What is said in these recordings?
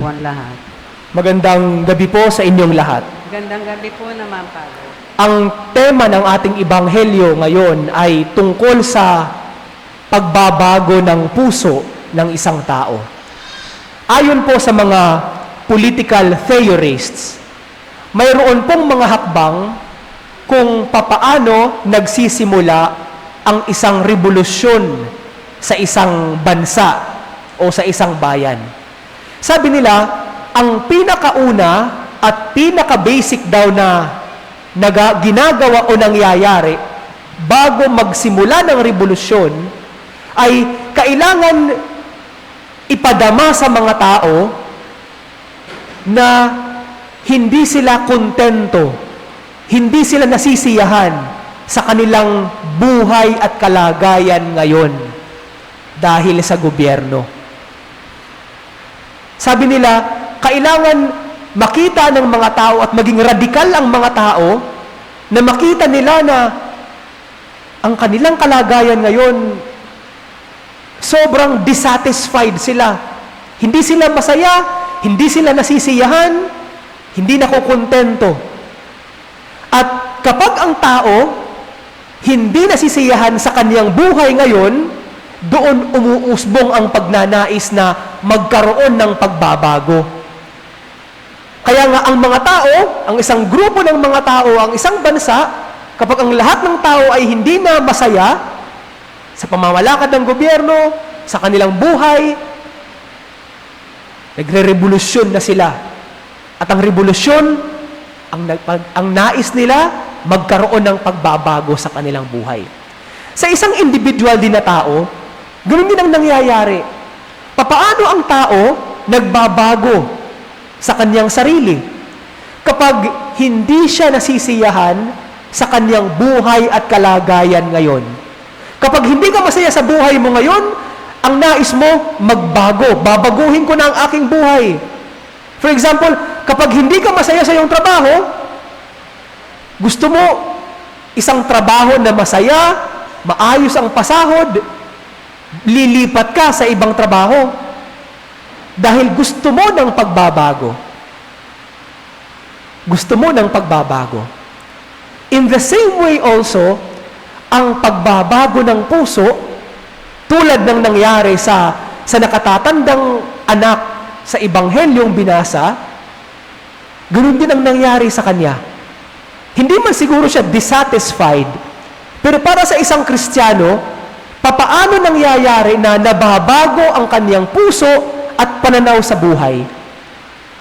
Lahat. Magandang gabi po sa inyong lahat. Magandang gabi po naman, Father. Ang tema ng ating ebanghelyo ngayon ay tungkol sa pagbabago ng puso ng isang tao. Ayon po sa mga political theorists, mayroon pong mga hakbang kung papaano nagsisimula ang isang revolusyon sa isang bansa o sa isang bayan. Sabi nila, ang pinakauna at pinaka-basic daw na ginagawa o nangyayari bago magsimula ng revolusyon ay kailangan ipadama sa mga tao na hindi sila kontento, hindi sila nasisiyahan sa kanilang buhay at kalagayan ngayon dahil sa gobyerno. Sabi nila, kailangan makita ng mga tao at maging radikal ang mga tao na makita nila na ang kanilang kalagayan ngayon, sobrang dissatisfied sila. Hindi sila masaya, hindi sila nasisiyahan, hindi nakukontento. At kapag ang tao hindi nasisiyahan sa kaniyang buhay ngayon, doon umuusbong ang pagnanais na magkaroon ng pagbabago. Kaya nga ang mga tao, ang isang grupo ng mga tao, ang isang bansa, kapag ang lahat ng tao ay hindi na masaya sa pamamalakad ng gobyerno, sa kanilang buhay, nagre-revolusyon na sila. At ang revolusyon, ang nais nila, magkaroon ng pagbabago sa kanilang buhay. Sa isang individual din na tao, ganoon din ang nangyayari. Papaano ang tao nagbabago sa kanyang sarili kapag hindi siya nasisiyahan sa kanyang buhay at kalagayan ngayon? Kapag hindi ka masaya sa buhay mo ngayon, ang nais mo, magbago. Babaguhin ko na ang aking buhay. For example, kapag hindi ka masaya sa iyong trabaho, gusto mo isang trabaho na masaya, maayos ang pasahod, lilipat ka sa ibang trabaho dahil gusto mo ng pagbabago. Gusto mo ng pagbabago. In the same way also, ang pagbabago ng puso, tulad ng nangyari sa nakatatandang anak sa ebanghelyong binasa, ganoon din ang nangyari sa kanya. Hindi man siguro siya dissatisfied, pero para sa isang Kristiyano, papaano nangyayari na nababago ang kaniyang puso at pananaw sa buhay?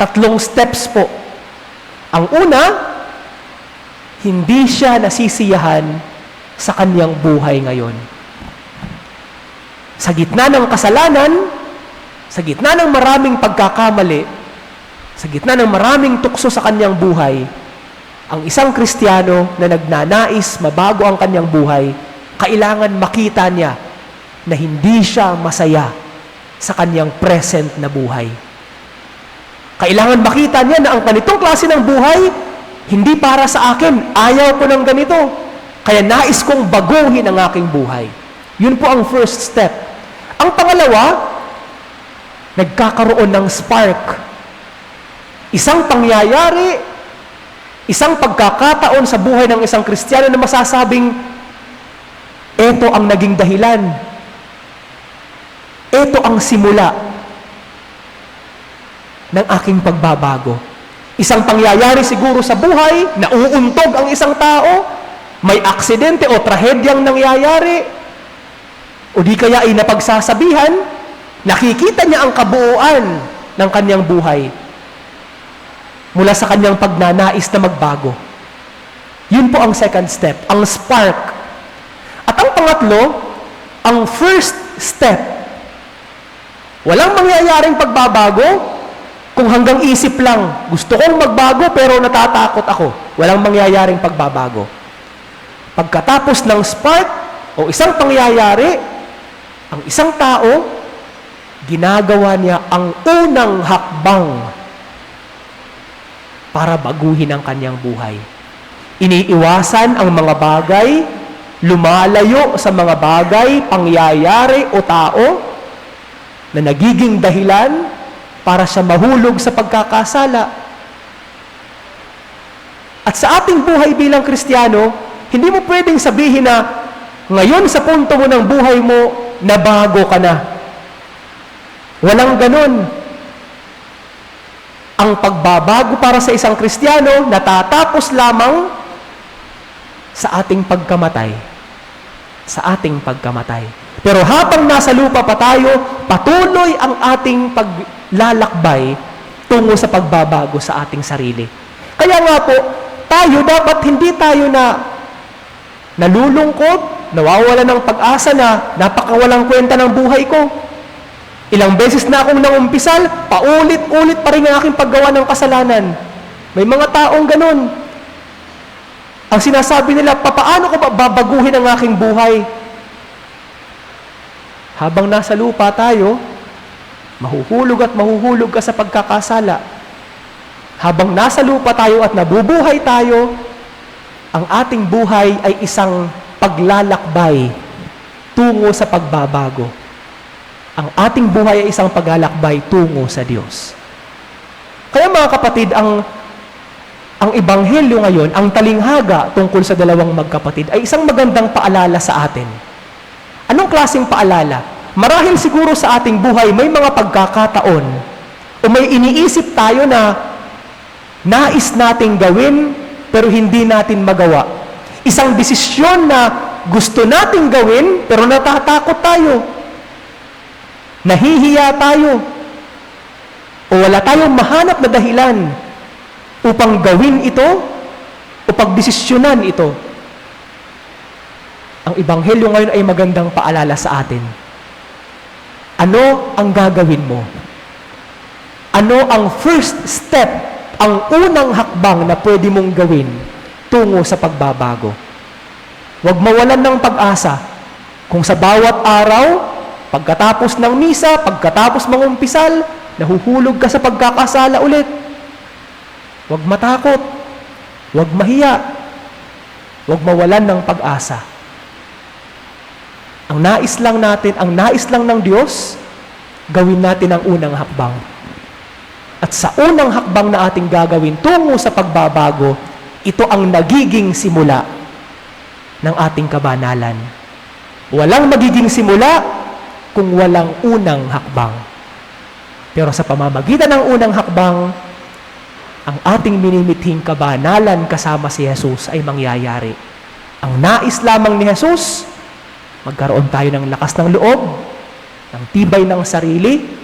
3 steps po. Ang una, hindi siya nasisiyahan sa kaniyang buhay ngayon. Sa gitna ng kasalanan, sa gitna ng maraming pagkakamali, sa gitna ng maraming tukso sa kaniyang buhay, ang isang Kristiyano na nagnanais mabago ang kaniyang buhay, kailangan makita niya na hindi siya masaya sa kanyang present na buhay. Kailangan makita niya na ang ganitong klase ng buhay, hindi para sa akin. Ayaw ko ng ganito. Kaya nais kong baguhin ang aking buhay. Yun po ang first step. Ang pangalawa, nagkakaroon ng spark. Isang pangyayari, isang pagkakataon sa buhay ng isang Kristiyano na masasabing, ito ang naging dahilan. Ito ang simula ng aking pagbabago. Isang pangyayari siguro sa buhay, nauuntog ang isang tao, may aksidente o trahedyang nangyayari, o di kaya ay napagsasabihan, nakikita niya ang kabuuan ng kanyang buhay mula sa kanyang pagnanais na magbago. Yun po ang second step, ang spark. At ang pangatlo, ang first step. Walang mangyayaring pagbabago kung hanggang isip lang, gusto kong magbago pero natatakot ako. Walang mangyayaring pagbabago. Pagkatapos ng spark o isang pangyayari, ang isang tao, ginagawa niya ang unang hakbang para baguhin ang kanyang buhay. Iniiwasan ang mga bagay, lumalayo sa mga bagay, pangyayari o tao na nagiging dahilan para siya mahulog sa pagkakasala. At sa ating buhay bilang Kristiyano, hindi mo pwedeng sabihin na ngayon sa punto mo ng buhay mo, nabago ka na. Walang ganun. Ang pagbabago para sa isang Kristiyano, natatapos lamang sa ating pagkamatay. Sa ating pagkamatay. Pero habang nasa lupa pa tayo, patuloy ang ating paglalakbay tungo sa pagbabago sa ating sarili. Kaya nga po, tayo dapat hindi tayo nalulungkot, nawawala ng pag-asa na napakawalang kwenta ng buhay ko. Ilang beses na akong nangumpisal, paulit-ulit pa rin ang aking paggawa ng kasalanan. May mga taong ganun. Ang sinasabi nila, papaano ko ba babaguhin ang aking buhay? Habang nasa lupa tayo, mahuhulog at mahuhulog ka sa pagkakasala. Habang nasa lupa tayo at nabubuhay tayo, ang ating buhay ay isang paglalakbay tungo sa pagbabago. Ang ating buhay ay isang paglalakbay tungo sa Diyos. Kaya mga kapatid, ang ebanghelyo ngayon, ang talinghaga tungkol sa dalawang magkapatid ay isang magandang paalala sa atin. Anong klaseng paalala? Marahil siguro sa ating buhay may mga pagkakataon o may iniisip tayo na nais nating gawin pero hindi natin magawa. Isang desisyon na gusto nating gawin pero natatakot tayo. Nahihiya tayo. O wala tayong mahanap na dahilan upang gawin ito o pagdesisyonan ito. Ang ebanghelyo ngayon ay magandang paalala sa atin. Ano ang gagawin mo? Ano ang first step, ang unang hakbang na pwede mong gawin tungo sa pagbabago? Huwag mawalan ng pag-asa kung sa bawat araw, pagkatapos ng misa, pagkatapos mangumpisal, nahuhulog ka sa pagkakasala ulit. Huwag matakot. Huwag mahiya. Huwag mawalan ng pag-asa. Ang nais lang ng Diyos, gawin natin ang unang hakbang. At sa unang hakbang na ating gagawin tungo sa pagbabago, ito ang nagiging simula ng ating kabanalan. Walang magiging simula kung walang unang hakbang. Pero sa pamamagitan ng unang hakbang, ang ating minimithing kabanalan kasama si Jesus ay mangyayari. Ang nais lamang ni Jesus, magkaroon tayo ng lakas ng loob, ng tibay ng sarili,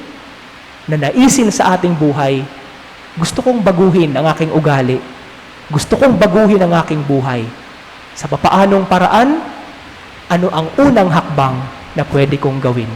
na naisin sa ating buhay, gusto kong baguhin ang aking ugali, gusto kong baguhin ang aking buhay. Sa papaanong paraan, ano ang unang hakbang na pwede kong gawin?